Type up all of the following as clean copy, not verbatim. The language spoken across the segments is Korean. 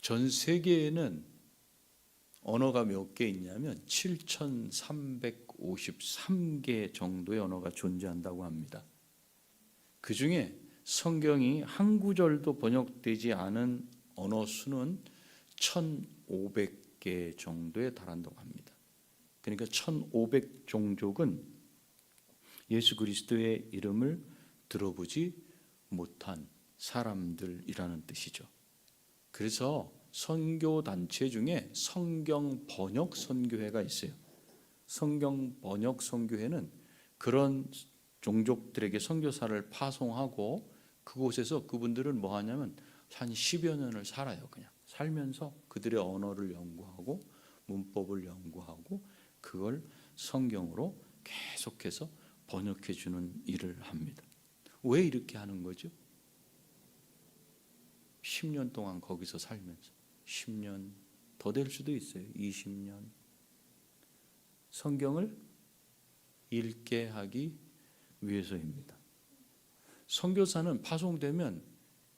전 세계에는 언어가 몇 개 있냐면 7,353개 정도의 언어가 존재한다고 합니다. 그 중에 성경이 한 구절도 번역되지 않은 언어 수는 1,500개 정도에 달한다고 합니다. 그러니까 1,500종족은 예수 그리스도의 이름을 들어보지 못한 사람들이라는 뜻이죠. 그래서 선교 단체 중에 성경 번역 선교회가 있어요. 성경 번역 선교회는 그런 종족들에게 선교사를 파송하고 그곳에서 그분들은 뭐 하냐면 한 10여 년을 살아요. 그냥 살면서 그들의 언어를 연구하고 문법을 연구하고 그걸 성경으로 계속해서 번역해 주는 일을 합니다. 왜 이렇게 하는 거죠? 10년 동안 거기서 살면서 10년 더 될 수도 있어요. 20년 성경을 읽게 하기 위해서입니다. 선교사는 파송되면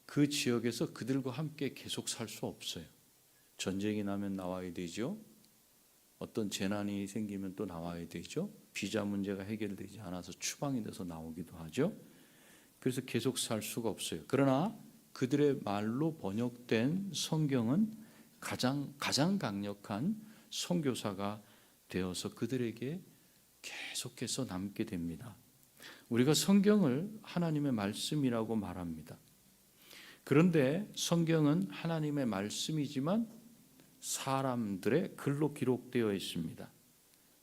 그 지역에서 그들과 함께 계속 살 수 없어요. 전쟁이 나면 나와야 되죠. 어떤 재난이 생기면 또 나와야 되죠. 비자 문제가 해결되지 않아서 추방이 돼서 나오기도 하죠. 그래서 계속 살 수가 없어요. 그러나 그들의 말로 번역된 성경은 가장 강력한 선교사가 되어서 그들에게 계속해서 남게 됩니다. 우리가 성경을 하나님의 말씀이라고 말합니다. 그런데 성경은 하나님의 말씀이지만 사람들의 글로 기록되어 있습니다.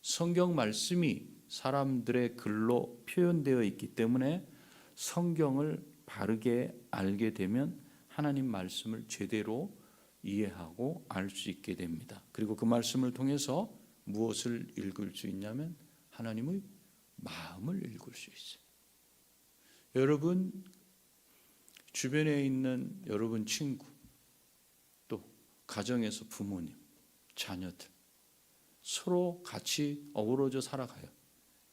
성경 말씀이 사람들의 글로 표현되어 있기 때문에 성경을 바르게 알게 되면 하나님 말씀을 제대로 이해하고 알 수 있게 됩니다. 그리고 그 말씀을 통해서 무엇을 읽을 수 있냐면 하나님의 마음을 읽을 수 있어요. 여러분 주변에 있는 여러분 친구, 또 가정에서 부모님, 자녀들 서로 같이 어우러져 살아가요.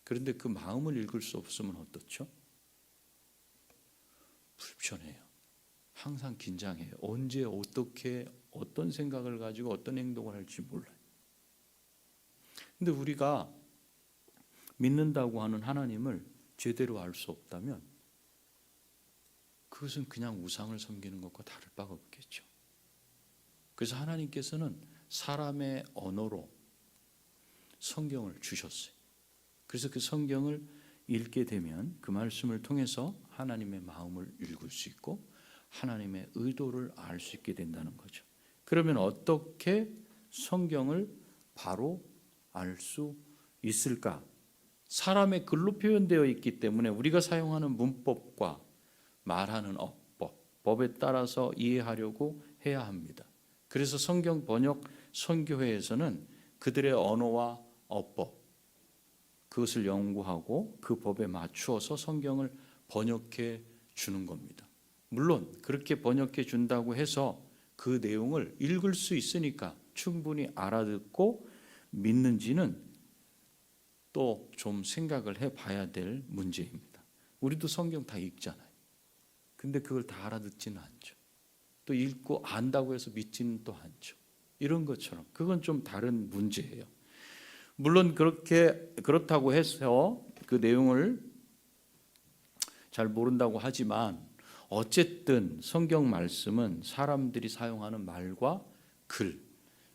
그런데 그 마음을 읽을 수 없으면 어떻죠? 불편해요. 항상 긴장해요. 언제 어떻게 어떤 생각을 가지고 어떤 행동을 할지 몰라요. 근데 우리가 믿는다고 하는 하나님을 제대로 알 수 없다면 그것은 그냥 우상을 섬기는 것과 다를 바가 없겠죠. 그래서 하나님께서는 사람의 언어로 성경을 주셨어요. 그래서 그 성경을 읽게 되면 그 말씀을 통해서 하나님의 마음을 읽을 수 있고 하나님의 의도를 알 수 있게 된다는 거죠. 그러면 어떻게 성경을 바로 알 수 있을까? 사람의 글로 표현되어 있기 때문에 우리가 사용하는 문법과 말하는 어법, 법에 따라서 이해하려고 해야 합니다. 그래서 성경 번역 선교회에서는 그들의 언어와 어법, 그것을 연구하고 그 법에 맞추어서 성경을 번역해 주는 겁니다. 물론 그렇게 번역해 준다고 해서 그 내용을 읽을 수 있으니까 충분히 알아듣고 믿는지는 또 좀 생각을 해봐야 될 문제입니다. 우리도 성경 다 읽잖아요. 근데 그걸 다 알아듣지는 않죠. 또 읽고 안다고 해서 믿지는 또 않죠. 이런 것처럼 그건 좀 다른 문제예요. 물론 그렇다고 해서 그 내용을 잘 모른다고 하지만 어쨌든 성경 말씀은 사람들이 사용하는 말과 글,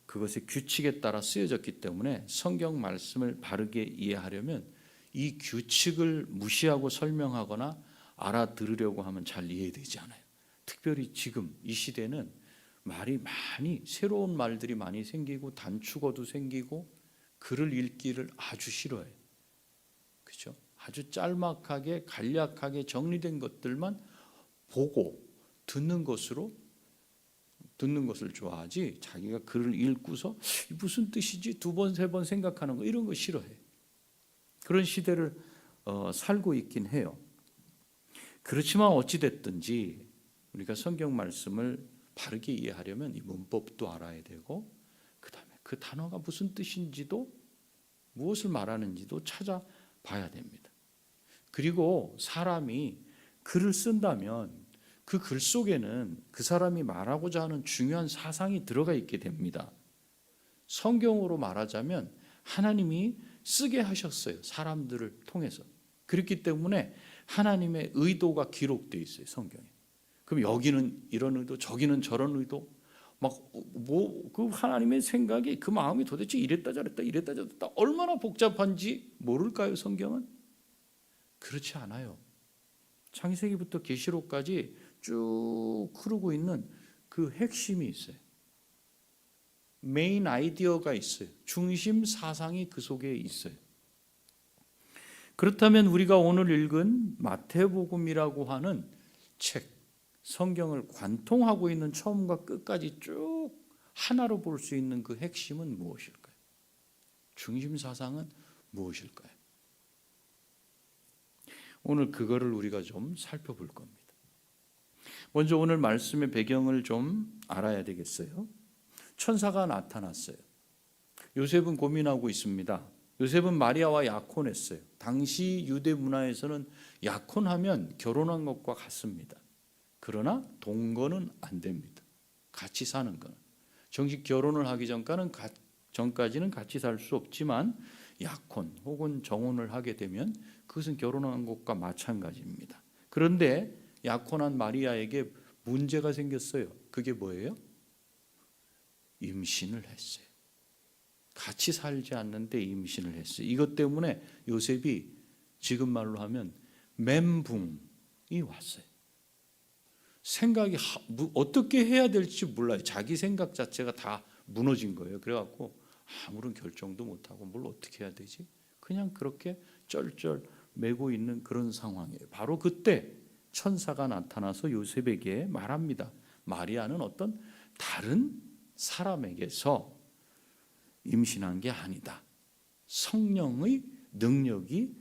그것의 규칙에 따라 쓰여졌기 때문에 성경 말씀을 바르게 이해하려면 이 규칙을 무시하고 설명하거나 알아들으려고 하면 잘 이해되지 않아요. 특별히 지금 이 시대는 말이 많이 새로운 말들이 많이 생기고 단축어도 생기고 글을 읽기를 아주 싫어해요. 그렇죠? 아주 짤막하게 간략하게 정리된 것들만 보고 듣는 것을 좋아하지 자기가 글을 읽고서 무슨 뜻이지 두 번, 세 번 생각하는 거 이런 거 싫어해. 그런 시대를 살고 있긴 해요. 그렇지만 어찌됐든지 우리가 성경 말씀을 바르게 이해하려면 이 문법도 알아야 되고 그다음에 그 단어가 무슨 뜻인지도 무엇을 말하는지도 찾아봐야 됩니다. 그리고 사람이 글을 쓴다면 그 글 속에는 그 사람이 말하고자 하는 중요한 사상이 들어가 있게 됩니다. 성경으로 말하자면 하나님이 쓰게 하셨어요. 사람들을 통해서. 그렇기 때문에 하나님의 의도가 기록되어 있어요. 성경에. 그럼 여기는 이런 의도, 저기는 저런 의도, 그 하나님의 생각이, 그 마음이 도대체 이랬다 저랬다 이랬다 저랬다 얼마나 복잡한지 모를까요? 성경은 그렇지 않아요. 창세기부터 계시록까지 쭉 흐르고 있는 그 핵심이 있어요. 메인 아이디어가 있어요. 중심 사상이 그 속에 있어요. 그렇다면 우리가 오늘 읽은 마태복음이라고 하는 책, 성경을 관통하고 있는 처음과 끝까지 쭉 하나로 볼 수 있는 그 핵심은 무엇일까요? 중심 사상은 무엇일까요? 오늘 그거를 우리가 좀 살펴볼 겁니다. 먼저 오늘 말씀의 배경을 좀 알아야 되겠어요. 천사가 나타났어요. 요셉은 고민하고 있습니다. 요셉은 마리아와 약혼했어요. 당시 유대 문화에서는 약혼하면 결혼한 것과 같습니다. 그러나 동거는 안 됩니다. 같이 사는 거는. 정식 결혼을 하기 전까지는 같이 살 수 없지만 약혼 혹은 정혼을 하게 되면 그것은 결혼한 것과 마찬가지입니다. 그런데 약혼한 마리아에게 문제가 생겼어요. 그게 뭐예요? 임신을 했어요. 같이 살지 않는데 임신을 했어요. 이것 때문에 요셉이 지금 말로 하면 멘붕이 왔어요. 생각이 어떻게 해야 될지 몰라요. 자기 생각 자체가 다 무너진 거예요. 그래갖고 아무런 결정도 못하고 뭘 어떻게 해야 되지? 그냥 그렇게 쩔쩔 매고 있는 그런 상황이에요. 바로 그때 천사가 나타나서 요셉에게 말합니다. 마리아는 어떤 다른 사람에게서 임신한 게 아니다. 성령의 능력이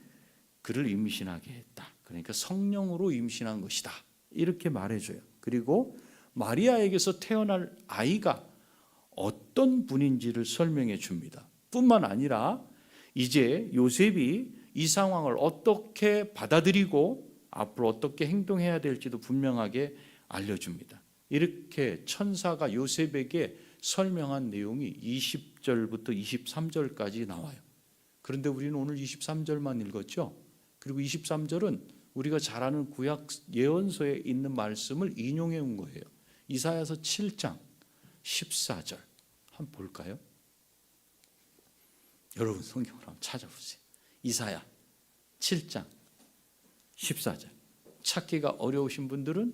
그를 임신하게 했다. 그러니까 성령으로 임신한 것이다. 이렇게 말해줘요. 그리고 마리아에게서 태어날 아이가 어떤 분인지를 설명해 줍니다. 뿐만 아니라 이제 요셉이 이 상황을 어떻게 받아들이고 앞으로 어떻게 행동해야 될지도 분명하게 알려줍니다. 이렇게 천사가 요셉에게 설명한 내용이 20절부터 23절까지 나와요. 그런데 우리는 오늘 23절만 읽었죠. 그리고 23절은 우리가 잘 아는 구약 예언서에 있는 말씀을 인용해 온 거예요. 이사야서 7장 14절 한번 볼까요? 여러분 성경을 한번 찾아보세요. 이사야 7장 14절. 찾기가 어려우신 분들은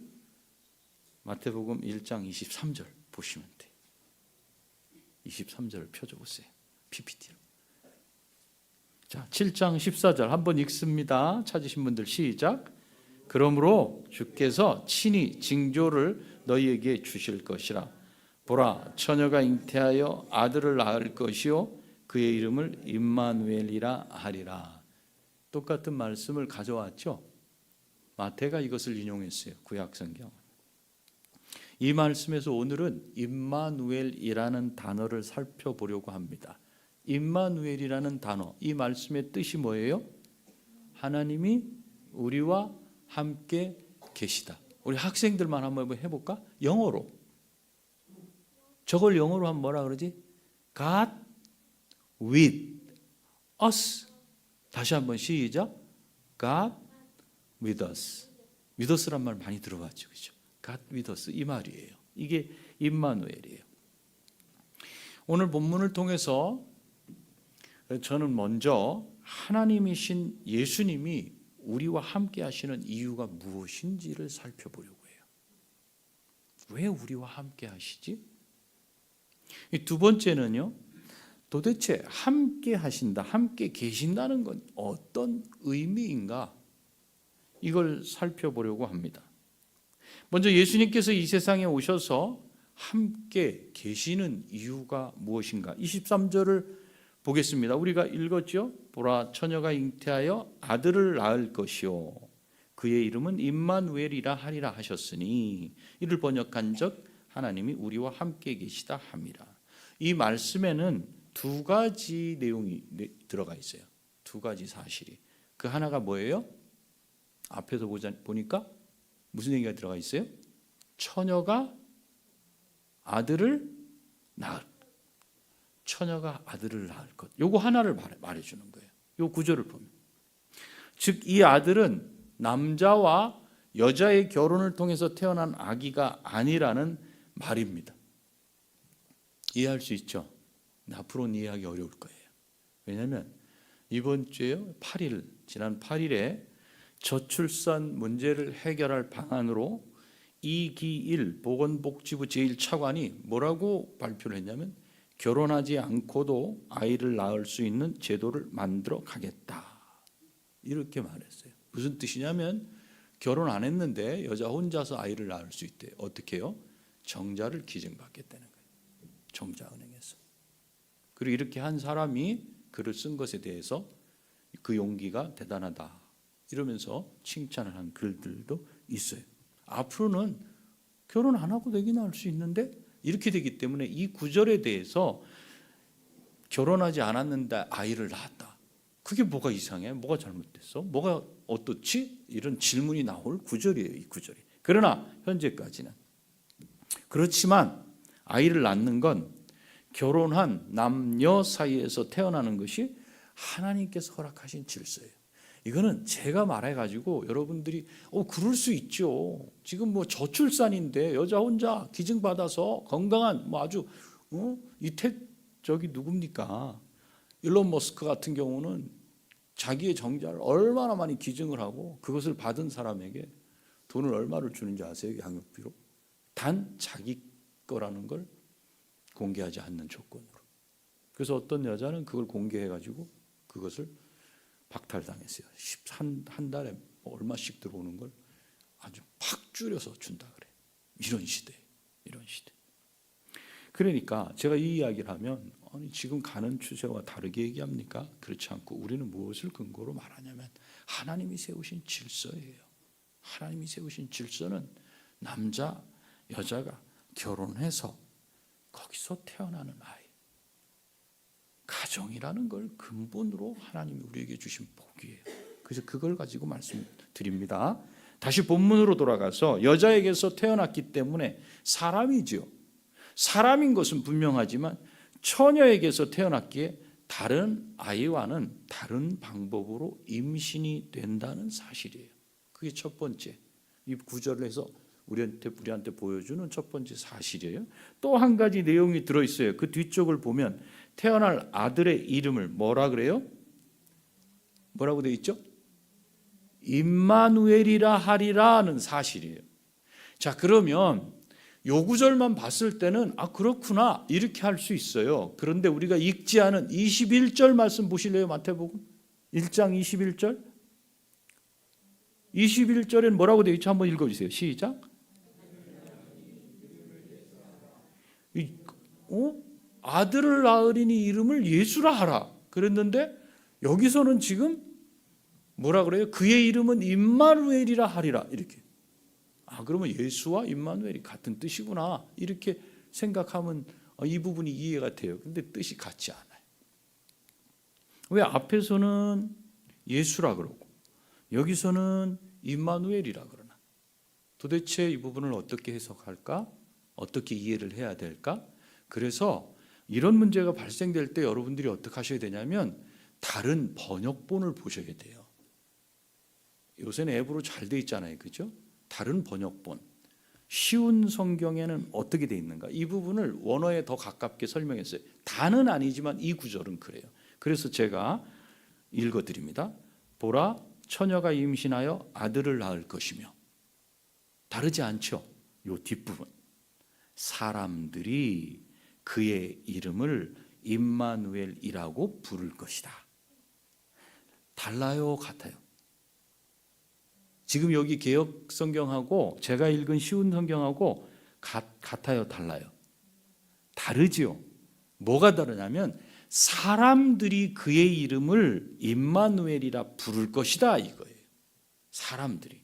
마태복음 1장 23절 보시면 돼요. 23절을 펴줘보세요. PPT로. 자, 7장 14절 한번 읽습니다. 찾으신 분들 시작. 그러므로 주께서 친히 징조를 너희에게 주실 것이라. 보라, 처녀가 잉태하여 아들을 낳을 것이요 그의 이름을 임마누엘이라 하리라. 똑같은 말씀을 가져왔죠. 마태가 이것을 인용했어요. 구약 성경. 이 말씀에서 오늘은 임마누엘이라는 단어를 살펴보려고 합니다. 임마누엘이라는 단어, 이 말씀의 뜻이 뭐예요? 하나님이 우리와 함께 계시다. 우리 학생들만 한번 해볼까? 영어로. 저걸 영어로 하면 뭐라 그러지? God with us. 다시 한번 시작. God with us. with us란 말 많이 들어봤죠, 그렇죠? God with us 이 말이에요. 이게 임마누엘이에요. 오늘 본문을 통해서 저는 먼저 하나님이신 예수님이 우리와 함께 하시는 이유가 무엇인지를 살펴보려고 해요. 왜 우리와 함께 하시지? 두 번째는요, 도대체 함께 하신다, 함께 계신다는 건 어떤 의미인가? 이걸 살펴보려고 합니다. 먼저 예수님께서 이 세상에 오셔서 함께 계시는 이유가 무엇인가? 23절을 보겠습니다. 우리가 읽었죠? 보라, 처녀가 잉태하여 아들을 낳을 것이요 그의 이름은 임마누엘이라 하리라 하셨으니 이를 번역한 적 하나님이 우리와 함께 계시다 함이라. 이 말씀에는 두 가지 내용이 들어가 있어요. 두 가지 사실이. 그 하나가 뭐예요? 앞에서 보니까 무슨 얘기가 들어가 있어요? 처녀가 아들을 낳을. 처녀가 아들을 낳을 것. 요거 하나를 말해주는 거예요. 요 구절을 보면. 즉 이 아들은 남자와 여자의 결혼을 통해서 태어난 아기가 아니라는 말입니다. 이해할 수 있죠? 앞으로는 이해하기 어려울 거예요. 왜냐하면 이번 주에 지난 8일에 저출산 문제를 해결할 방안으로 이기일 보건복지부 제1차관이 뭐라고 발표를 했냐면 결혼하지 않고도 아이를 낳을 수 있는 제도를 만들어 가겠다. 이렇게 말했어요. 무슨 뜻이냐면 결혼 안 했는데 여자 혼자서 아이를 낳을 수 있대요. 어떻게 해요? 정자를 기증받겠다는 거예요. 정자은행에서. 그리고 이렇게 한 사람이 글을 쓴 것에 대해서 그 용기가 대단하다 이러면서 칭찬을 한 글들도 있어요. 앞으로는 결혼 안 하고 되긴 할 수 있는데 이렇게 되기 때문에 이 구절에 대해서 결혼하지 않았는데 아이를 낳았다. 그게 뭐가 이상해? 뭐가 잘못됐어? 뭐가 어떻지? 이런 질문이 나올 구절이에요. 이 구절이. 그러나 현재까지는. 그렇지만 아이를 낳는 건 결혼한 남녀 사이에서 태어나는 것이 하나님께서 허락하신 질서예요. 이거는 제가 말해가지고 여러분들이 그럴 수 있죠. 지금 뭐 저출산인데 여자 혼자 기증받아서 건강한 뭐 아주 저기 누굽니까? 일론 머스크 같은 경우는 자기의 정자를 얼마나 많이 기증을 하고 그것을 받은 사람에게 돈을 얼마를 주는지 아세요? 양육비로. 단 자기 거라는 걸 공개하지 않는 조건으로. 그래서 어떤 여자는 그걸 공개해가지고 그것을 박탈당했어요. 한 달에 얼마씩 들어오는 걸 아주 팍 줄여서 준다 그래. 이런 시대. 그러니까 제가 이 이야기를 하면 아니 지금 가는 추세와 다르게 얘기합니까? 그렇지 않고 우리는 무엇을 근거로 말하냐면 하나님이 세우신 질서예요. 하나님이 세우신 질서는 남자, 여자가 결혼해서 거기서 태어나는 아이. 가정이라는 걸 근본으로 하나님이 우리에게 주신 복이에요. 그래서 그걸 가지고 말씀드립니다. 다시 본문으로 돌아가서 여자에게서 태어났기 때문에 사람이죠. 사람인 것은 분명하지만 처녀에게서 태어났기에 다른 아이와는 다른 방법으로 임신이 된다는 사실이에요. 그게 첫 번째. 이 구절을 해서 우리한테 보여주는 첫 번째 사실이에요. 또 한 가지 내용이 들어있어요. 그 뒤쪽을 보면 태어날 아들의 이름을 뭐라 그래요? 뭐라고 되어 있죠? 임마누엘이라 하리라는 사실이에요. 자, 그러면 요 구절만 봤을 때는 그렇구나 이렇게 할 수 있어요. 그런데 우리가 읽지 않은 21절 말씀 보실래요? 마태복음 1장 21절. 21절엔 뭐라고 되어 있죠? 한번 읽어주세요. 시작. 아들을 낳으리니 이름을 예수라 하라. 그랬는데 여기서는 지금 뭐라 그래요? 그의 이름은 임마누엘이라 하리라. 이렇게. 그러면 예수와 임마누엘이 같은 뜻이구나. 이렇게 생각하면 이 부분이 이해가 돼요. 근데 뜻이 같지 않아요. 왜 앞에서는 예수라 그러고 여기서는 임마누엘이라 그러나? 도대체 이 부분을 어떻게 해석할까? 어떻게 이해를 해야 될까? 그래서 이런 문제가 발생될 때 여러분들이 어떻게 하셔야 되냐면 다른 번역본을 보셔야 돼요. 요새는 앱으로 잘 돼 있잖아요. 그죠? 다른 번역본. 쉬운 성경에는 어떻게 돼 있는가? 이 부분을 원어에 더 가깝게 설명했어요. 다는 아니지만 이 구절은 그래요. 그래서 제가 읽어드립니다. 보라, 처녀가 임신하여 아들을 낳을 것이며. 다르지 않죠? 요 뒷부분. 사람들이 그의 이름을 임마누엘이라고 부를 것이다. 달라요, 같아요? 지금 여기 개역 성경하고 제가 읽은 쉬운 성경하고 같아요, 달라요? 다르지요. 뭐가 다르냐면 사람들이 그의 이름을 임마누엘이라 부를 것이다 이거예요. 사람들이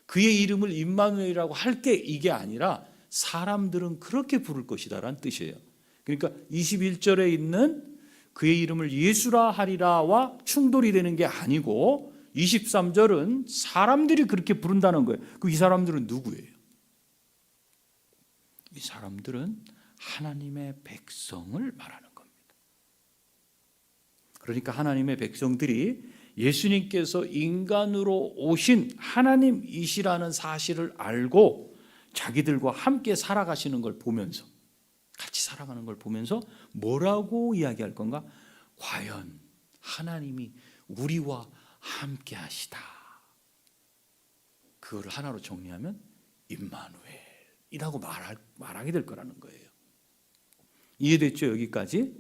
그의 이름을 임마누엘이라고 할 게 이게 아니라 사람들은 그렇게 부를 것이다라는 뜻이에요. 그러니까 21절에 있는 그의 이름을 예수라 하리라와 충돌이 되는 게 아니고 23절은 사람들이 그렇게 부른다는 거예요. 이 사람들은 누구예요? 이 사람들은 하나님의 백성을 말하는 겁니다. 그러니까 하나님의 백성들이 예수님께서 인간으로 오신 하나님이시라는 사실을 알고 자기들과 함께 살아가시는 걸 보면서, 같이 살아가는 걸 보면서 뭐라고 이야기할 건가? 과연 하나님이 우리와 함께 하시다. 그거를 하나로 정리하면 임마누엘이라고 말하게 될 거라는 거예요. 이해됐죠? 여기까지?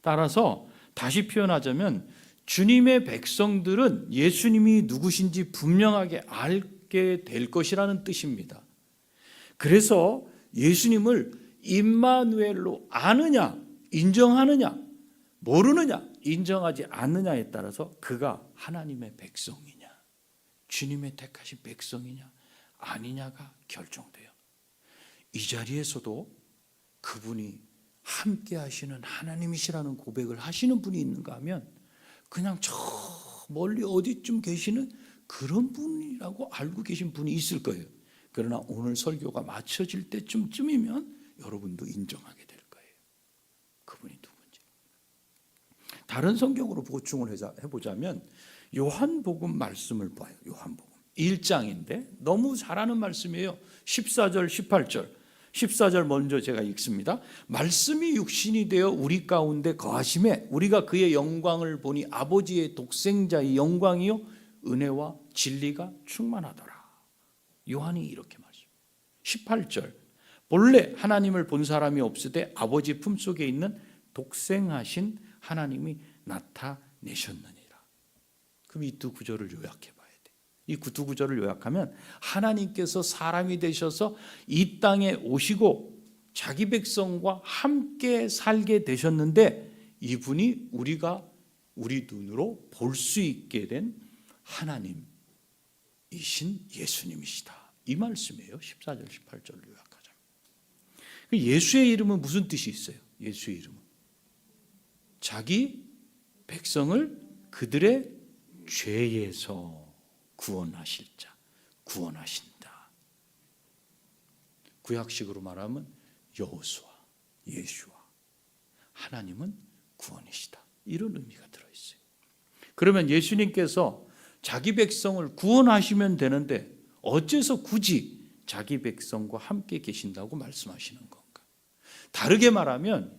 따라서 다시 표현하자면 주님의 백성들은 예수님이 누구신지 분명하게 알게 될 것이라는 뜻입니다. 그래서 예수님을 임마누엘로 아느냐, 인정하느냐, 모르느냐, 인정하지 않느냐에 따라서 그가 하나님의 백성이냐, 주님의 택하신 백성이냐 아니냐가 결정돼요. 이 자리에서도 그분이 함께 하시는 하나님이시라는 고백을 하시는 분이 있는가 하면 그냥 저 멀리 어디쯤 계시는 그런 분이라고 알고 계신 분이 있을 거예요. 그러나 오늘 설교가 마쳐질 때쯤이면 여러분도 인정하게 될 거예요. 그분이 누군지. 다른 성경으로 보충을 해보자면 요한복음 말씀을 봐요. 요한복음 1장인데 너무 잘하는 말씀이에요. 14절 18절 14절 먼저 제가 읽습니다. 말씀이 육신이 되어 우리 가운데 거하심에 우리가 그의 영광을 보니 아버지의 독생자의 영광이요 은혜와 진리가 충만하더라. 요한이 이렇게 말해요. 18절 본래 하나님을 본 사람이 없으되 아버지 품속에 있는 독생하신 하나님이 나타내셨느니라. 그럼 이 두 구절을 요약해 봐야 돼. 이 두 구절을 요약하면 하나님께서 사람이 되셔서 이 땅에 오시고 자기 백성과 함께 살게 되셨는데 이분이 우리가 우리 눈으로 볼 수 있게 된 하나님이신 예수님이시다. 이 말씀이에요. 14절 18절을 요약하자면. 예수의 이름은 무슨 뜻이 있어요? 예수의 이름은 자기 백성을 그들의 죄에서 구원하실 자, 구원하신다. 구약식으로 말하면 여호수아, 예수아, 하나님은 구원이시다. 이런 의미가 들어있어요. 그러면 예수님께서 자기 백성을 구원하시면 되는데 어째서 굳이 자기 백성과 함께 계신다고 말씀하시는 건가? 다르게 말하면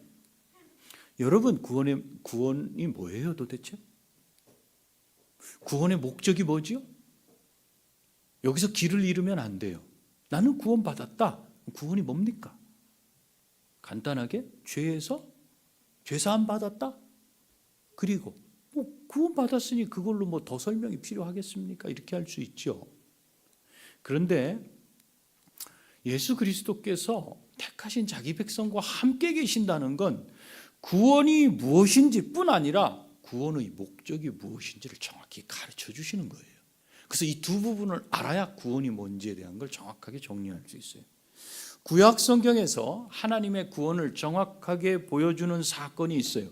여러분 구원이 뭐예요 도대체? 구원의 목적이 뭐지요? 여기서 길을 잃으면 안 돼요. 나는 구원받았다. 구원이 뭡니까? 간단하게 죄에서 죄사함 받았다. 그리고 구원받았으니 그걸로 뭐 더 설명이 필요하겠습니까? 이렇게 할 수 있죠. 그런데 예수 그리스도께서 택하신 자기 백성과 함께 계신다는 건 구원이 무엇인지 뿐 아니라 구원의 목적이 무엇인지를 정확히 가르쳐 주시는 거예요. 그래서 이 두 부분을 알아야 구원이 뭔지에 대한 걸 정확하게 정리할 수 있어요. 구약 성경에서 하나님의 구원을 정확하게 보여주는 사건이 있어요.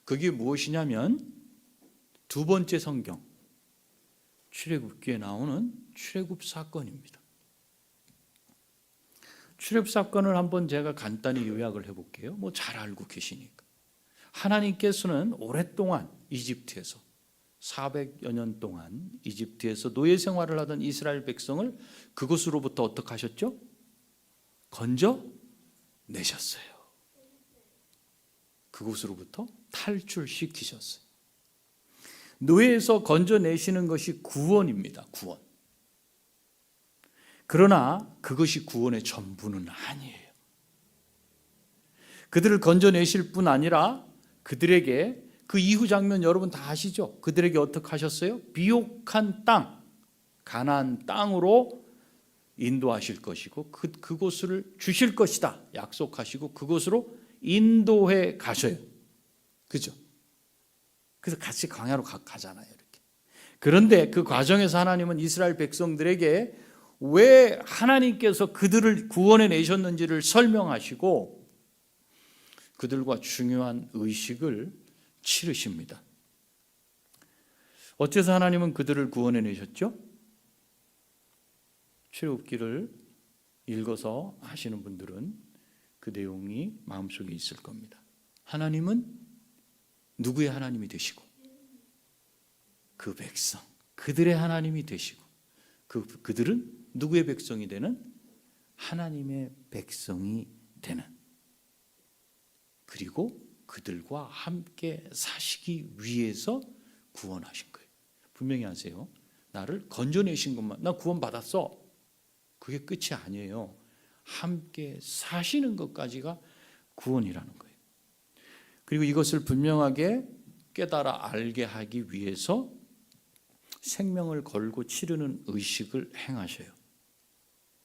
그게 무엇이냐면 두 번째 성경 출애굽기에 나오는 출애굽 사건입니다. 출애굽 사건을 한번 제가 간단히 요약을 해볼게요. 뭐 잘 알고 계시니까. 하나님께서는 오랫동안 이집트에서 400여 년 동안 이집트에서 노예 생활을 하던 이스라엘 백성을 그곳으로부터 어떻게 하셨죠? 건져내셨어요. 그곳으로부터 탈출시키셨어요. 노예에서 건져내시는 것이 구원입니다. 구원. 그러나 그것이 구원의 전부는 아니에요. 그들을 건져내실 뿐 아니라 그들에게 그 이후 장면 여러분 다 아시죠? 그들에게 어떻게 하셨어요? 비옥한 땅, 가나안 땅으로 인도하실 것이고 그곳을 주실 것이다 약속하시고 그곳으로 인도해 가셔요. 그죠? 그래서 같이 광야로 가잖아요. 이렇게. 그런데 그 과정에서 하나님은 이스라엘 백성들에게 왜 하나님께서 그들을 구원해 내셨는지를 설명하시고 그들과 중요한 의식을 치르십니다. 어째서 하나님은 그들을 구원해 내셨죠? 출애굽기를 읽어서 하시는 분들은 그 내용이 마음속에 있을 겁니다. 하나님은 누구의 하나님이 되시고 그 백성, 그들의 하나님이 되시고 그들은 누구의 백성이 되는? 하나님의 백성이 되는, 그리고 그들과 함께 사시기 위해서 구원하신 거예요. 분명히 하세요. 나를 건져내신 것만, 나 구원받았어, 그게 끝이 아니에요. 함께 사시는 것까지가 구원이라는 거예요. 그리고 이것을 분명하게 깨달아 알게 하기 위해서 생명을 걸고 치르는 의식을 행하셔요.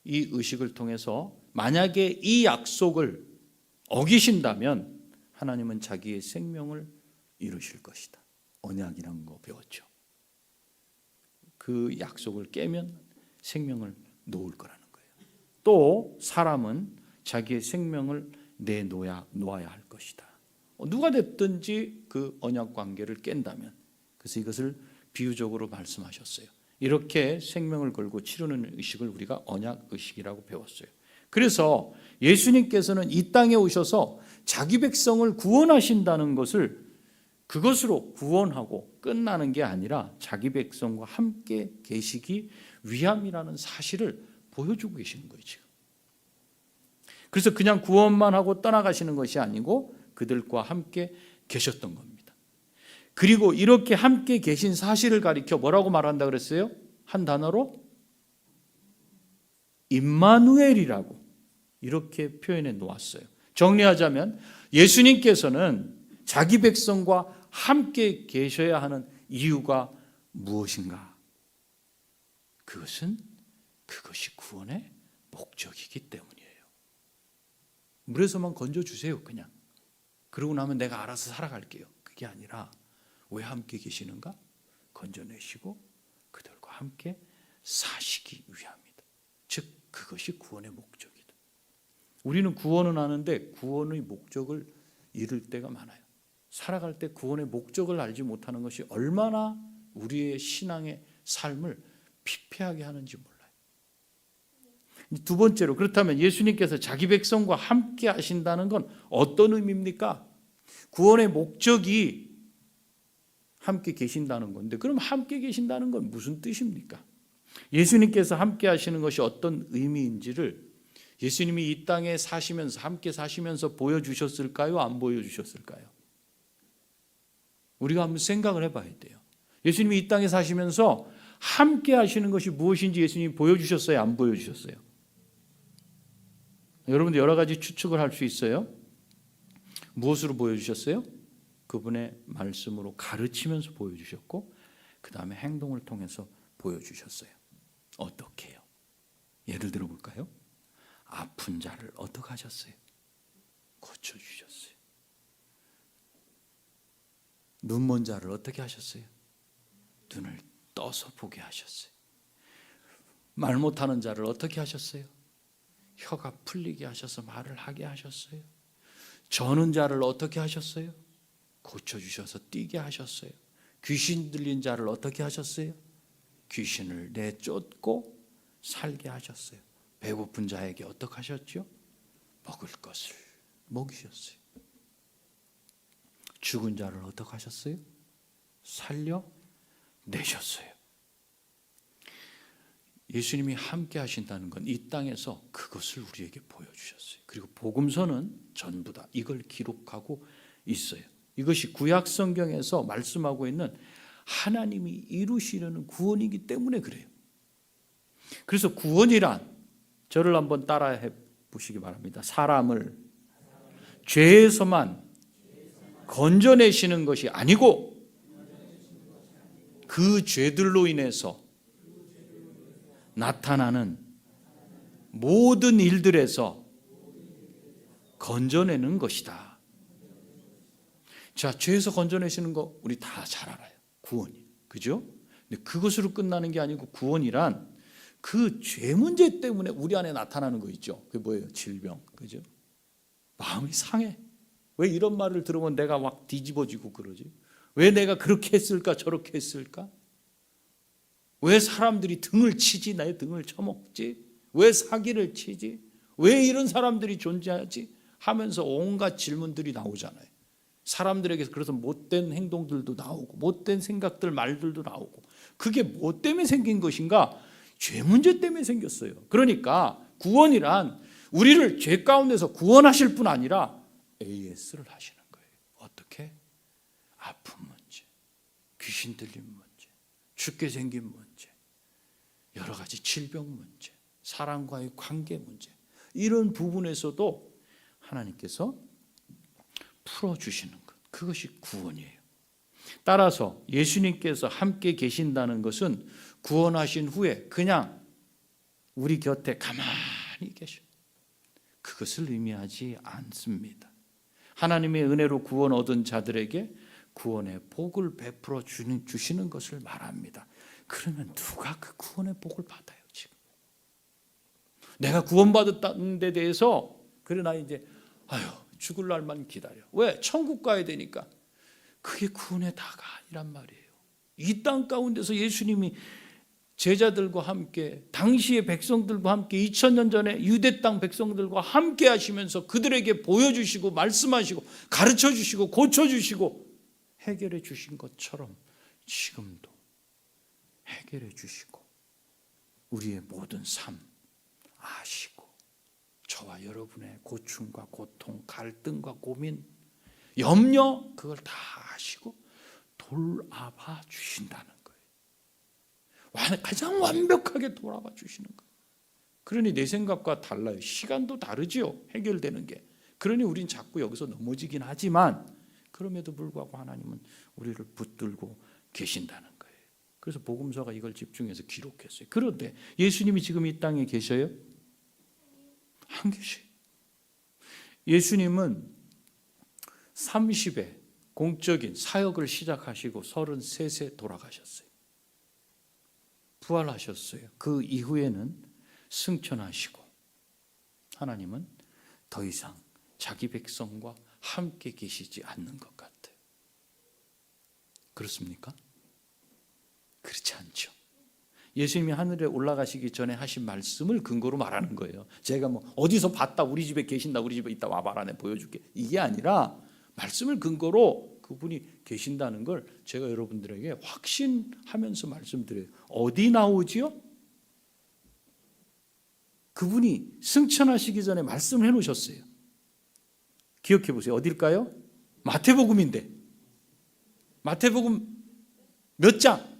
이 의식을 통해서 만약에 이 약속을 어기신다면 하나님은 자기의 생명을 이루실 것이다. 언약이라는 거 배웠죠. 그 약속을 깨면 생명을 놓을 거라는 거예요. 또 사람은 자기의 생명을 내놓아야 할 것이다. 누가 됐든지 그 언약 관계를 깬다면, 그래서 이것을 비유적으로 말씀하셨어요. 이렇게 생명을 걸고 치르는 의식을 우리가 언약 의식이라고 배웠어요. 그래서 예수님께서는 이 땅에 오셔서 자기 백성을 구원하신다는 것을, 그것으로 구원하고 끝나는 게 아니라 자기 백성과 함께 계시기 위함이라는 사실을 보여주고 계시는 거예요, 지금. 그래서 그냥 구원만 하고 떠나가시는 것이 아니고 그들과 함께 계셨던 겁니다. 그리고 이렇게 함께 계신 사실을 가리켜 뭐라고 말한다 그랬어요? 한 단어로 임마누엘이라고 이렇게 표현해 놓았어요. 정리하자면 예수님께서는 자기 백성과 함께 계셔야 하는 이유가 무엇인가? 그것이 구원의 목적이기 때문이에요. 물에서만 건져주세요, 그냥. 그러고 나면 내가 알아서 살아갈게요. 그게 아니라 왜 함께 계시는가? 건져내시고 그들과 함께 사시기 위함이다. 즉 그것이 구원의 목적이다. 우리는 구원은 아는데 구원의 목적을 잃을 때가 많아요. 살아갈 때 구원의 목적을 알지 못하는 것이 얼마나 우리의 신앙의 삶을 피폐하게 하는지 몰라요. 두 번째로, 그렇다면 예수님께서 자기 백성과 함께 하신다는 건 어떤 의미입니까? 구원의 목적이 함께 계신다는 건데, 그럼 함께 계신다는 건 무슨 뜻입니까? 예수님께서 함께 하시는 것이 어떤 의미인지를 예수님이 이 땅에 사시면서, 함께 사시면서 보여주셨을까요? 안 보여주셨을까요? 우리가 한번 생각을 해봐야 돼요. 예수님이 이 땅에 사시면서 함께 하시는 것이 무엇인지 예수님이 보여주셨어요? 안 보여주셨어요? 여러분들 여러 가지 추측을 할 수 있어요. 무엇으로 보여주셨어요? 그분의 말씀으로 가르치면서 보여주셨고, 그 다음에 행동을 통해서 보여주셨어요. 어떻게 해요? 예를 들어 볼까요? 아픈 자를 어떻게 하셨어요? 고쳐주셨어요. 눈먼 자를 어떻게 하셨어요? 눈을 떠서 보게 하셨어요. 말 못하는 자를 어떻게 하셨어요? 혀가 풀리게 하셔서 말을 하게 하셨어요. 저는 자를 어떻게 하셨어요? 고쳐주셔서 뛰게 하셨어요. 귀신 들린 자를 어떻게 하셨어요? 귀신을 내쫓고 살게 하셨어요. 배고픈 자에게 어떻게 하셨죠? 먹을 것을 먹이셨어요. 죽은 자를 어떻게 하셨어요? 살려내셨어요. 예수님이 함께 하신다는 건 이 땅에서 그것을 우리에게 보여주셨어요. 그리고 복음서는 전부 다 이걸 기록하고 있어요. 이것이 구약 성경에서 말씀하고 있는 하나님이 이루시려는 구원이기 때문에 그래요. 그래서 구원이란, 저를 한번 따라해 보시기 바랍니다. 사람을 죄에서만 건져내시는 것이 아니고 그 죄들로 인해서 나타나는 모든 일들에서 건져내는 것이다. 자, 죄에서 건져내시는 거 우리 다 잘 알아요. 구원이. 그죠? 근데 그것으로 끝나는 게 아니고, 구원이란 그 죄 문제 때문에 우리 안에 나타나는 거 있죠. 그게 뭐예요? 질병. 그죠? 마음이 상해. 왜 이런 말을 들으면 내가 막 뒤집어지고 그러지? 왜 내가 그렇게 했을까? 저렇게 했을까? 왜 사람들이 등을 치지? 나의 등을 쳐먹지? 왜 사기를 치지? 왜 이런 사람들이 존재하지? 하면서 온갖 질문들이 나오잖아요. 사람들에게서 그래서 못된 행동들도 나오고 못된 생각들 말들도 나오고 그게 뭐 때문에 생긴 것인가? 죄 문제 때문에 생겼어요. 그러니까 구원이란 우리를 죄 가운데서 구원하실 뿐 아니라 AS를 하시는 거예요. 어떻게? 아픈 문제, 귀신 들린 문제, 죽게 생긴 문제, 여러 가지 질병 문제, 사람과의 관계 문제, 이런 부분에서도 하나님께서 풀어주시는 것, 그것이 구원이에요. 따라서 예수님께서 함께 계신다는 것은 구원하신 후에 그냥 우리 곁에 가만히 계셔, 그것을 의미하지 않습니다. 하나님의 은혜로 구원 얻은 자들에게 구원의 복을 베풀어 주시는 것을 말합니다. 그러면 누가 그 구원의 복을 받아요? 지금 내가 구원받았다는 데 대해서 그러나 이제 죽을 날만 기다려. 왜? 천국 가야 되니까. 그게 구원의 다가 아니란 말이에요. 이 땅 가운데서 예수님이 제자들과 함께, 당시의 백성들과 함께 2000년 전에 유대 땅 백성들과 함께 하시면서 그들에게 보여주시고 말씀하시고 가르쳐주시고 고쳐주시고 해결해 주신 것처럼 지금도 해결해 주시고 우리의 모든 삶 아시고 저와 여러분의 고충과 고통, 갈등과 고민, 염려, 그걸 다 아시고 돌아봐 주신다는 거예요. 가장 완벽하게 돌아봐 주시는 거예요. 그러니 내 생각과 달라요. 시간도 다르지요, 해결되는 게. 그러니 우린 자꾸 여기서 넘어지긴 하지만 그럼에도 불구하고 하나님은 우리를 붙들고 계신다는 거예요. 그래서 복음서가 이걸 집중해서 기록했어요. 그런데 예수님이 지금 이 땅에 계셔요? 안 계셔요. 예수님은 30에 공적인 사역을 시작하시고 33세 돌아가셨어요. 부활하셨어요. 그 이후에는 승천하시고 하나님은 더 이상 자기 백성과 함께 계시지 않는 것 같아요. 그렇습니까? 그렇지 않죠. 예수님이 하늘에 올라가시기 전에 하신 말씀을 근거로 말하는 거예요. 제가 뭐 어디서 봤다, 우리 집에 계신다, 우리 집에 있다, 와봐라, 내가 보여줄게, 이게 아니라 말씀을 근거로 그분이 계신다는 걸 제가 여러분들에게 확신하면서 말씀드려요. 어디 나오지요? 그분이 승천하시기 전에 말씀을 해놓으셨어요. 기억해 보세요. 어딜까요? 마태복음인데. 마태복음 몇 장?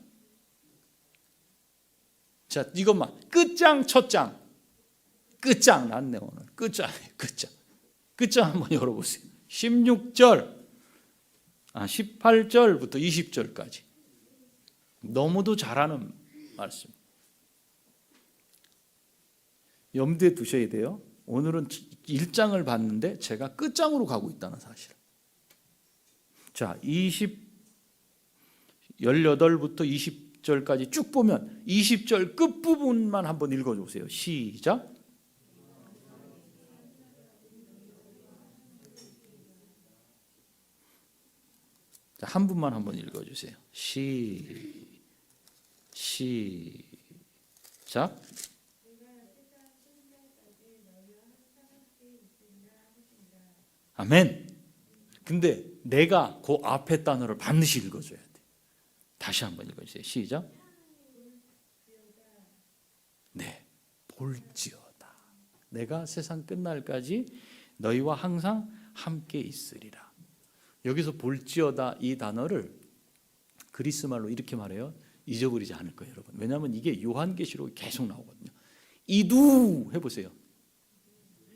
자, 이것만 끝장 첫장. 끝장 났네 오늘. 끝장이에요. 끝장 한번 열어보세요. 18절부터 20절까지. 너무도 잘하는 말씀. 염두에 두셔야 돼요. 오늘은 1장을 봤는데 제가 끝장으로 가고 있다는 사실. 자, 18부터 20절까지 쭉 보면 20절 끝부분만 한번 읽어주세요. 시작. 자, 한 분만 한번 읽어주세요. 시작. 아멘. 근데 내가 그 앞에 단어를 반드시 읽어줘야 돼. 다시 한번 읽어주세요. 시작. 네, 볼지어다. 내가 세상 끝날까지 너희와 항상 함께 있으리라. 여기서 볼지어다 이 단어를 그리스말로 이렇게 말해요. 잊어버리지 않을 거예요, 여러분. 왜냐하면 이게 요한계시록에 계속 나오거든요. 이두 해보세요.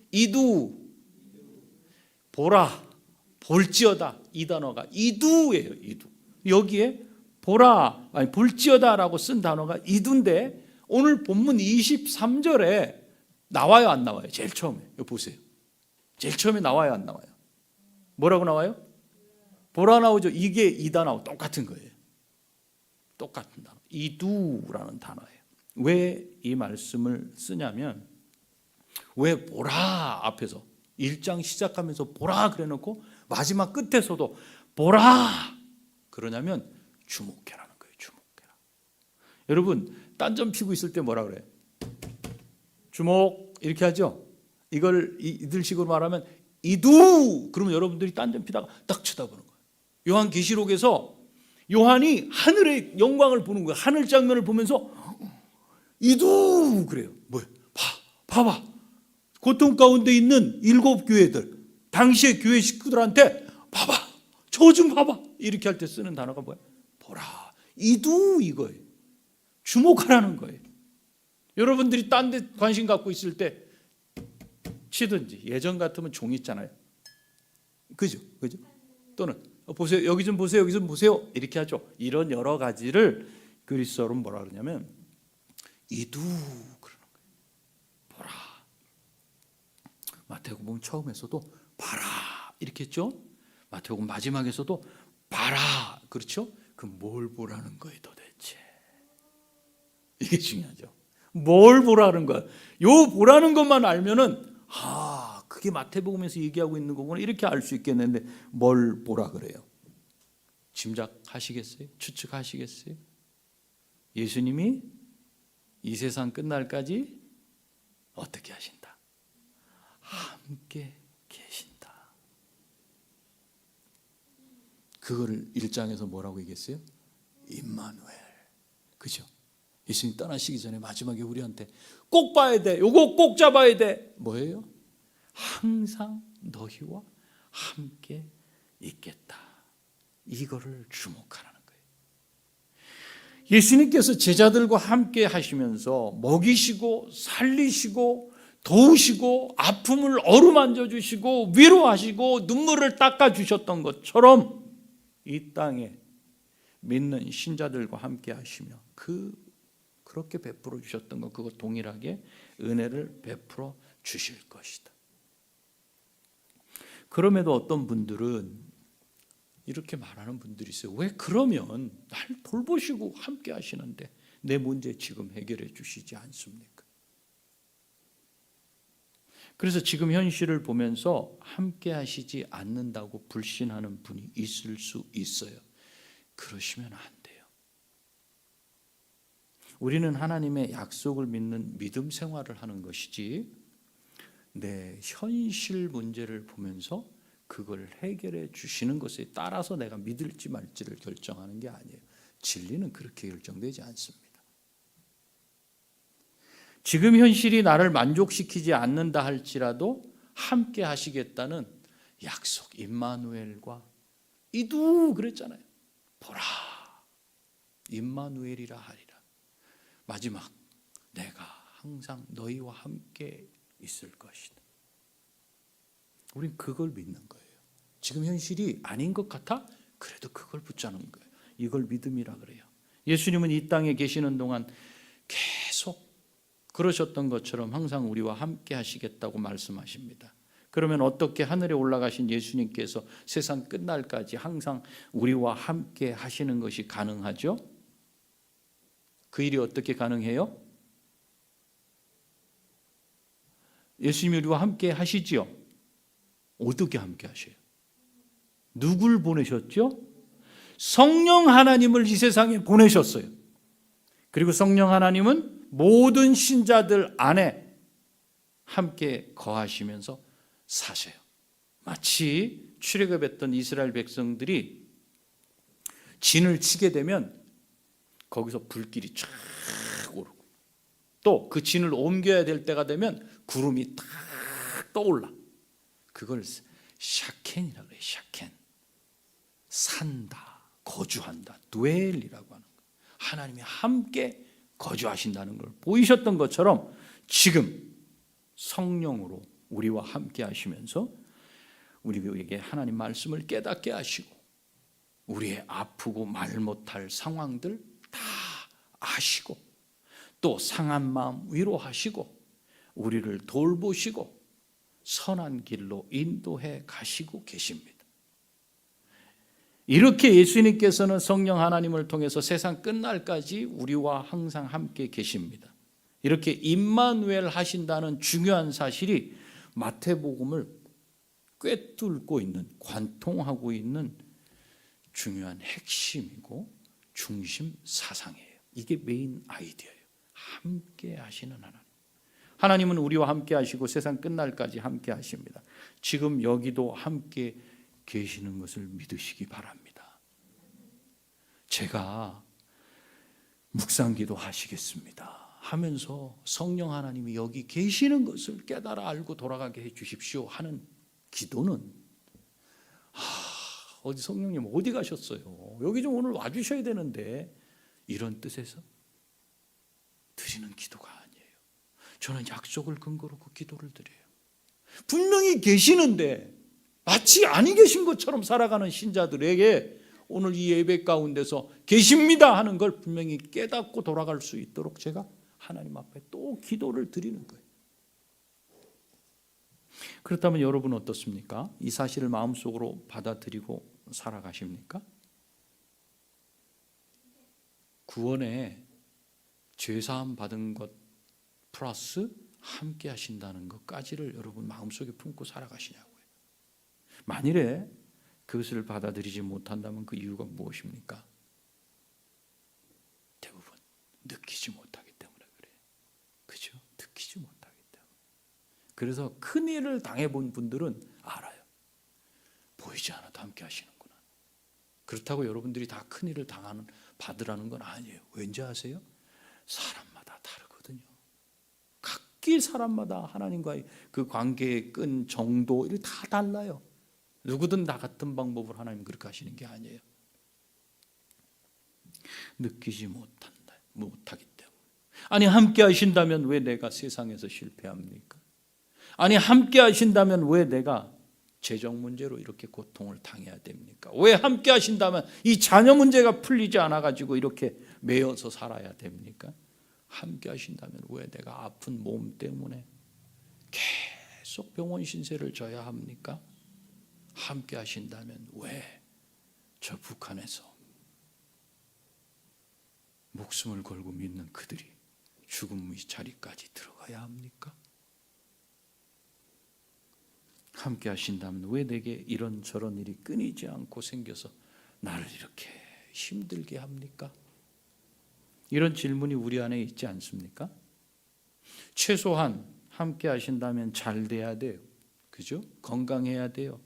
이두 보라, 볼지어다 이 단어가 이두예요. 이두. 여기에 보라, 아니 볼지어다라고 쓴 단어가 이두인데 오늘 본문 23절에 나와요, 안 나와요? 제일 처음에 여기 보세요. 제일 처음에 나와요, 안 나와요? 뭐라고 나와요? 보라 나오죠. 이게 이 단어하고 똑같은 거예요. 똑같은 단어. 이두라는 단어예요. 왜 이 말씀을 쓰냐면 왜 보라 앞에서 1장 시작하면서 보라 그래놓고 마지막 끝에서도 보라 그러냐면 주목해라는 거예요. 주목해라. 여러분 딴점 피고 있을 때 뭐라 그래요? 주목 이렇게 하죠. 이걸 이들식으로 말하면 이두. 그러면 여러분들이 딴점 피다가 딱 쳐다보는 거예요. 요한계시록에서 요한이 하늘의 영광을 보는 거예요. 하늘 장면을 보면서 이두 그래요. 뭐야? 봐봐. 고통 가운데 있는 7 교회들, 당시의 교회 식구들한테 봐봐. 저 좀 봐봐. 이렇게 할 때 쓰는 단어가 뭐야? 보라. 이두 이거예요. 주목하라는 거예요. 여러분들이 딴 데 관심 갖고 있을 때 치든지, 예전 같으면 종 있잖아요. 그죠? 또는 보세요. 여기 좀 보세요. 여기 좀 보세요. 이렇게 하죠. 이런 여러 가지를 그리스어로 뭐라 그러냐면 이두 그러는 거예요. 보라. 마태복음 처음에서도 봐라 이렇게 했죠. 마태복음 마지막에서도 봐라. 그렇죠? 그 뭘 보라는 거예요 도대체. 이게 중요하죠. 뭘 보라는 거야. 요 보라는 것만 알면은 그게 마태복음에서 얘기하고 있는 거구나 이렇게 알 수 있겠는데 뭘 보라 그래요? 짐작하시겠어요? 추측하시겠어요? 예수님이 이 세상 끝날까지 어떻게 하신다? 함께 계신다. 그거를 1장에서 뭐라고 얘기했어요? 임마누엘. 그죠? 예수님 떠나시기 전에 마지막에 우리한테 꼭 봐야 돼. 요거 꼭 잡아야 돼. 뭐예요? 항상 너희와 함께 있겠다. 이거를 주목하라는 거예요. 예수님께서 제자들과 함께 하시면서 먹이시고 살리시고 도우시고 아픔을 어루만져 주시고 위로하시고 눈물을 닦아 주셨던 것처럼 이 땅에 믿는 신자들과 함께 하시며 그렇게 베풀어 주셨던 것, 그거 동일하게 은혜를 베풀어 주실 것이다. 그럼에도 어떤 분들은 이렇게 말하는 분들이 있어요. 왜 그러면 날 돌보시고 함께 하시는데 내 문제 지금 해결해 주시지 않습니까? 그래서 지금 현실을 보면서 함께 하시지 않는다고 불신하는 분이 있을 수 있어요. 그러시면 안 돼요. 우리는 하나님의 약속을 믿는 믿음 생활을 하는 것이지 내 현실 문제를 보면서 그걸 해결해 주시는 것에 따라서 내가 믿을지 말지를 결정하는 게 아니에요. 진리는 그렇게 결정되지 않습니다. 지금 현실이 나를 만족시키지 않는다 할지라도 함께 하시겠다는 약속, 임마누엘과 이두 그랬잖아요. 보라, 임마누엘이라 하리라. 마지막, 내가 항상 너희와 함께 있을 것이다. 우린 그걸 믿는 거예요. 지금 현실이 아닌 것 같아? 그래도 그걸 붙잡는 거예요. 이걸 믿음이라 그래요. 예수님은 이 땅에 계시는 동안 계속 그러셨던 것처럼 항상 우리와 함께 하시겠다고 말씀하십니다. 그러면 어떻게 하늘에 올라가신 예수님께서 세상 끝날까지 항상 우리와 함께 하시는 것이 가능하죠? 그 일이 어떻게 가능해요? 예수님이 우리와 함께 하시지요? 어떻게 함께 하셔요? 누굴 보내셨죠? 성령 하나님을 이 세상에 보내셨어요. 그리고 성령 하나님은 모든 신자들 안에 함께 거하시면서 사셔요. 마치 출애굽했던 이스라엘 백성들이 진을 치게 되면 거기서 불길이 쫙 오르고 또 그 진을 옮겨야 될 때가 되면 구름이 탁 떠올라. 그걸 샤켄이라고 해요. 샤켄. 산다, 거주한다, 드웰이라고 하는 거예요. 하나님이 함께 거주하신다는 걸 보이셨던 것처럼 지금 성령으로 우리와 함께 하시면서 우리에게 하나님 말씀을 깨닫게 하시고 우리의 아프고 말 못할 상황들 다 아시고 또 상한 마음 위로하시고 우리를 돌보시고 선한 길로 인도해 가시고 계십니다. 이렇게 예수님께서는 성령 하나님을 통해서 세상 끝날까지 우리와 항상 함께 계십니다. 이렇게 임마누엘 하신다는 중요한 사실이 마태복음을 꿰뚫고 있는, 관통하고 있는 중요한 핵심이고 중심 사상이에요. 이게 메인 아이디어예요. 함께 하시는 하나님. 하나님은 우리와 함께 하시고 세상 끝날까지 함께 하십니다. 지금 여기도 함께 계시는 것을 믿으시기 바랍니다. 제가 묵상기도 하시겠습니다 하면서 성령 하나님이 여기 계시는 것을 깨달아 알고 돌아가게 해 주십시오 하는 기도는 어디 성령님 어디 가셨어요? 여기 좀 오늘 와주셔야 되는데 이런 뜻에서 드리는 기도가 아니에요. 저는 약속을 근거로 그 기도를 드려요. 분명히 계시는데 마치 아니 계신 것처럼 살아가는 신자들에게 오늘 이 예배 가운데서 계십니다 하는 걸 분명히 깨닫고 돌아갈 수 있도록 제가 하나님 앞에 또 기도를 드리는 거예요. 그렇다면 여러분 어떻습니까? 이 사실을 마음속으로 받아들이고 살아가십니까? 구원에 죄사함 받은 것 플러스 함께 하신다는 것까지를 여러분 마음속에 품고 살아가시냐고요. 만일에 그것을 받아들이지 못한다면 그 이유가 무엇입니까? 대부분 느끼지 못하기 때문에 그래요. 그죠? 느끼지 못하기 때문에. 그래서 큰일을 당해본 분들은 알아요. 보이지 않아도 함께 하시는구나. 그렇다고 여러분들이 다 큰일을 받으라는 건 아니에요. 왠지 아세요? 사람마다 다르거든요. 각기 사람마다 하나님과의 그 관계의 끈 정도 이게 다 달라요. 누구든 다 같은 방법으로 하나님 그렇게 하시는 게 아니에요. 느끼지 못하기 때문에. 아니 함께 하신다면 왜 내가 세상에서 실패합니까? 아니 함께 하신다면 왜 내가 재정 문제로 이렇게 고통을 당해야 됩니까? 왜 함께 하신다면 이 자녀 문제가 풀리지 않아 가지고 이렇게 매여서 살아야 됩니까? 함께 하신다면 왜 내가 아픈 몸 때문에 계속 병원 신세를 져야 합니까? 함께 하신다면 왜 저 북한에서 목숨을 걸고 믿는 그들이 죽음의 자리까지 들어가야 합니까? 함께 하신다면 왜 내게 이런저런 일이 끊이지 않고 생겨서 나를 이렇게 힘들게 합니까? 이런 질문이 우리 안에 있지 않습니까? 최소한 함께 하신다면 잘 돼야 돼요. 그죠? 건강해야 돼요.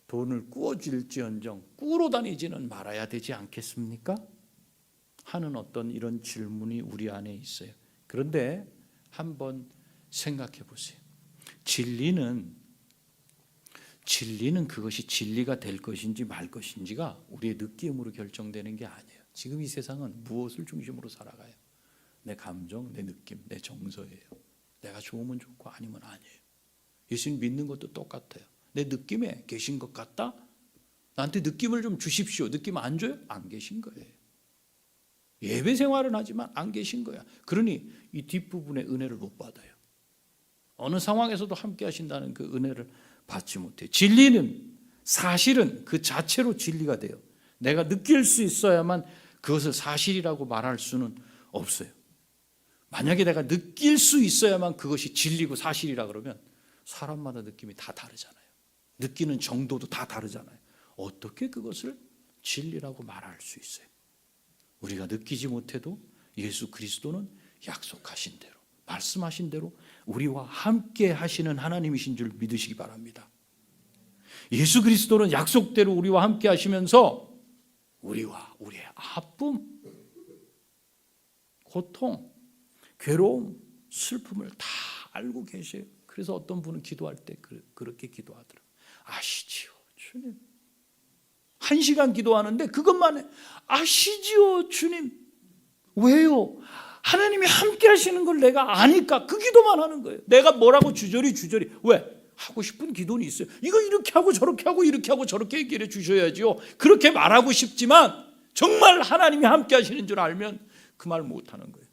돈을 꾸어질지언정 꾸러 다니지는 말아야 되지 않겠습니까? 하는 어떤 이런 질문이 우리 안에 있어요. 그런데 한번 생각해 보세요. 진리는 그것이 진리가 될 것인지 말 것인지가 우리의 느낌으로 결정되는 게 아니에요. 지금 이 세상은 무엇을 중심으로 살아가요? 내 감정, 내 느낌, 내 정서예요. 내가 좋으면 좋고 아니면 아니에요. 예수님 믿는 것도 똑같아요. 내 느낌에 계신 것 같다? 나한테 느낌을 좀 주십시오. 느낌 안 줘요? 안 계신 거예요. 예배 생활은 하지만 안 계신 거야. 그러니 이 뒷부분의 은혜를 못 받아요. 어느 상황에서도 함께 하신다는 그 은혜를 받지 못해요. 진리는 사실은 그 자체로 진리가 돼요. 내가 느낄 수 있어야만 그것을 사실이라고 말할 수는 없어요. 만약에 내가 느낄 수 있어야만 그것이 진리고 사실이라 그러면 사람마다 느낌이 다 다르잖아요. 느끼는 정도도 다 다르잖아요. 어떻게 그것을 진리라고 말할 수 있어요? 우리가 느끼지 못해도 예수 그리스도는 약속하신 대로, 말씀하신 대로 우리와 함께 하시는 하나님이신 줄 믿으시기 바랍니다. 예수 그리스도는 약속대로 우리와 함께 하시면서 우리와 우리의 아픔, 고통, 괴로움, 슬픔을 다 알고 계세요. 그래서 어떤 분은 기도할 때 그렇게 기도하더라고요. 아시지요, 주님. 1시간 기도하는데 그것만 해. 아시지요, 주님. 왜요? 하나님이 함께 하시는 걸 내가 아니까 그 기도만 하는 거예요. 내가 뭐라고 주저리 왜? 하고 싶은 기도는 있어요. 이거 이렇게 하고 저렇게 하고 이렇게 하고 저렇게 얘기해 주셔야지요. 그렇게 말하고 싶지만 정말 하나님이 함께 하시는 줄 알면 그 말 못하는 거예요.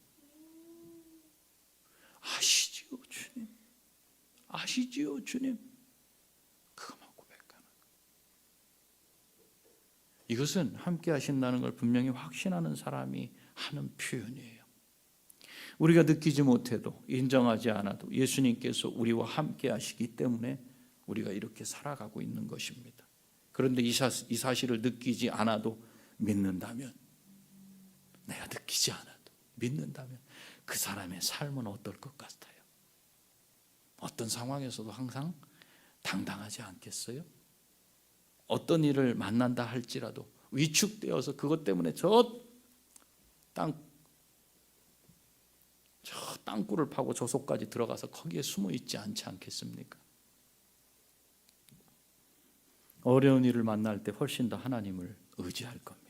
아시지요, 주님. 아시지요, 주님. 그것만 고백하는 거예요. 이것은 함께 하신다는 걸 분명히 확신하는 사람이 하는 표현이에요. 우리가 느끼지 못해도 인정하지 않아도 예수님께서 우리와 함께 하시기 때문에 우리가 이렇게 살아가고 있는 것입니다. 그런데 이 사실을 느끼지 않아도 믿는다면, 내가 느끼지 않아도 믿는다면 그 사람의 삶은 어떨 것 같아요? 어떤 상황에서도 항상 당당하지 않겠어요? 어떤 일을 만난다 할지라도 위축되어서 그것 때문에 저 땅굴을 파고 저 속까지 들어가서 거기에 숨어 있지 않지 않겠습니까? 어려운 일을 만날 때 훨씬 더 하나님을 의지할 겁니다.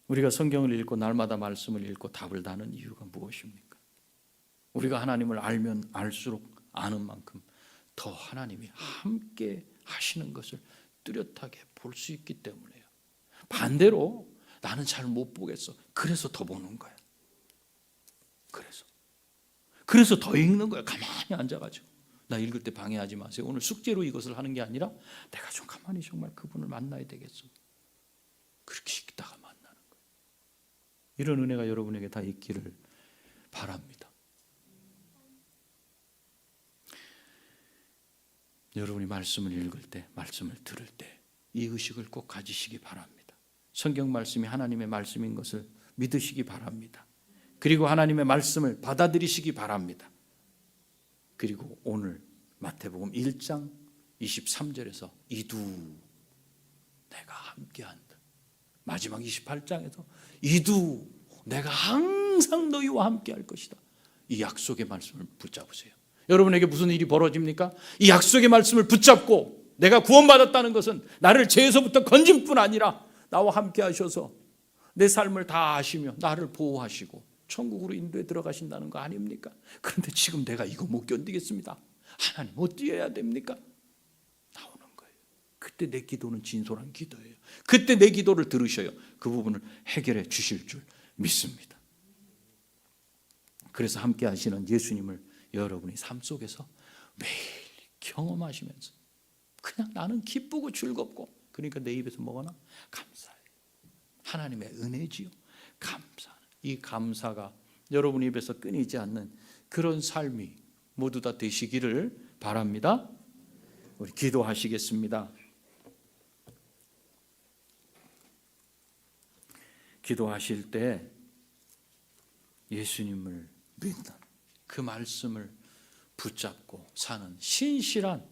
우리가 성경을 읽고 날마다 말씀을 읽고 답을 다는 이유가 무엇입니까? 우리가 하나님을 알면 알수록 아는 만큼 더 하나님이 함께 하시는 것을 뚜렷하게 볼 수 있기 때문이에요. 반대로 나는 잘 못 보겠어. 그래서 더 보는 거야. 그래서 더 읽는 거야. 가만히 앉아가지고. 나 읽을 때 방해하지 마세요. 오늘 숙제로 이것을 하는 게 아니라 내가 좀 가만히 정말 그분을 만나야 되겠어. 그렇게 읽다가 만나는 거예요. 이런 은혜가 여러분에게 다 있기를 바랍니다. 여러분이 말씀을 읽을 때, 말씀을 들을 때 이 의식을 꼭 가지시기 바랍니다. 성경 말씀이 하나님의 말씀인 것을 믿으시기 바랍니다. 그리고 하나님의 말씀을 받아들이시기 바랍니다. 그리고 오늘 마태복음 1장 23절에서 이두 내가 함께한다. 마지막 28장에서 이두 내가 항상 너희와 함께할 것이다. 이 약속의 말씀을 붙잡으세요. 여러분에게 무슨 일이 벌어집니까? 이 약속의 말씀을 붙잡고 내가 구원받았다는 것은 나를 죄에서부터 건진 뿐 아니라 나와 함께 하셔서 내 삶을 다 아시며 나를 보호하시고 천국으로 인도에 들어가신다는 거 아닙니까? 그런데 지금 내가 이거 못 견디겠습니다. 하나님 어떻게 해야 됩니까? 나오는 거예요. 그때 내 기도는 진솔한 기도예요. 그때 내 기도를 들으셔요. 그 부분을 해결해 주실 줄 믿습니다. 그래서 함께 하시는 예수님을 여러분이 삶 속에서 매일 경험하시면서 그냥 나는 기쁘고 즐겁고, 그러니까 내 입에서 뭐가 나? 감사해. 하나님의 은혜지요. 감사하는 이 감사가 여러분 입에서 끊이지 않는 그런 삶이 모두 다 되시기를 바랍니다. 우리 기도하시겠습니다. 기도하실 때 예수님을 믿는 그 말씀을 붙잡고 사는 신실한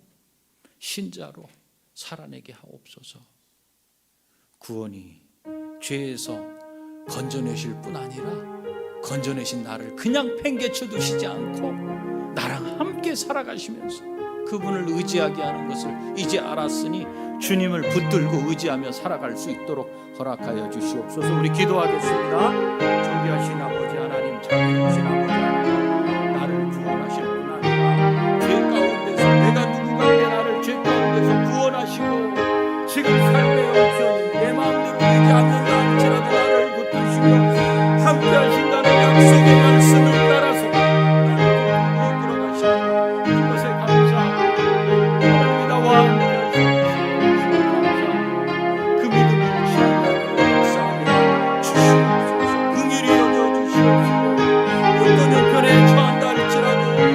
신자로 살아내게 하옵소서. 구원이 죄에서 건져내실 뿐 아니라 건져내신 나를 그냥 팽개쳐 두시지 않고 나랑 함께 살아가시면서 그분을 의지하게 하는 것을 이제 알았으니 주님을 붙들고 의지하며 살아갈 수 있도록 허락하여 주시옵소서. 우리 기도하겠습니다. 존귀하신 아버지 하나님, 자비로우신 아버지 하나님, 나를 구원하실 뿐 아니라 죄 가운데서 내가 누구간데 나를 죄 가운데서 구원하시고 지금 삶의 형편이 내 마음대로 되지 않는다 할지라도 나를 붙드시고 함께 하신다는 약속의 말씀을 따라서 나를 이끌어 가시고 그것에 감사합니다. 하나님이 나와 함께 하시고 감사합니다. 그 믿음을 시험하고 싸움에 주시옵소서. 긍휼히 여겨주시옵시고 어떤 형편에 처한다 할지라도 길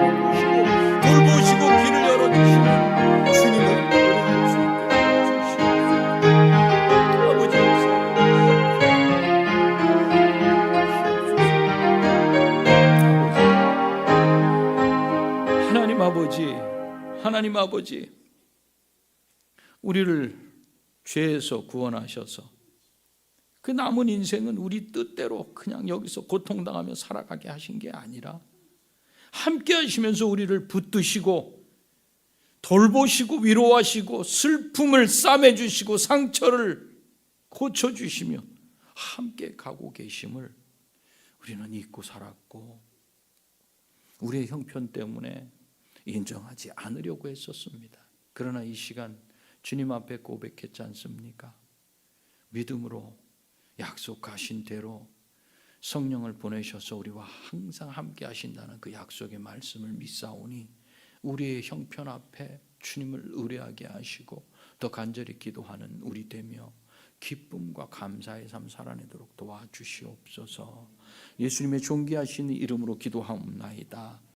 보시고 돌보시고 길을 열어주시는 주님을 우리를 수 있게 주시옵소서. 아버지 하나님 아버지, 우리를 죄에서 구원하셔서 그 남은 인생은 우리 뜻대로 그냥 여기서 고통당하며 살아가게 하신 게 아니라 함께 하시면서 우리를 붙드시고 돌보시고 위로하시고 슬픔을 싸매주시고 상처를 고쳐주시며 함께 가고 계심을 우리는 잊고 살았고 우리의 형편 때문에 인정하지 않으려고 했었습니다. 그러나 이 시간 주님 앞에 고백했지 않습니까? 믿음으로 약속하신 대로 성령을 보내셔서 우리와 항상 함께 하신다는 그 약속의 말씀을 믿사오니 우리의 형편 앞에 주님을 의뢰하게 하시고 더 간절히 기도하는 우리 되며 기쁨과 감사의 삶 살아내도록 도와주시옵소서. 예수님의 존귀하신 이름으로 기도하옵나이다.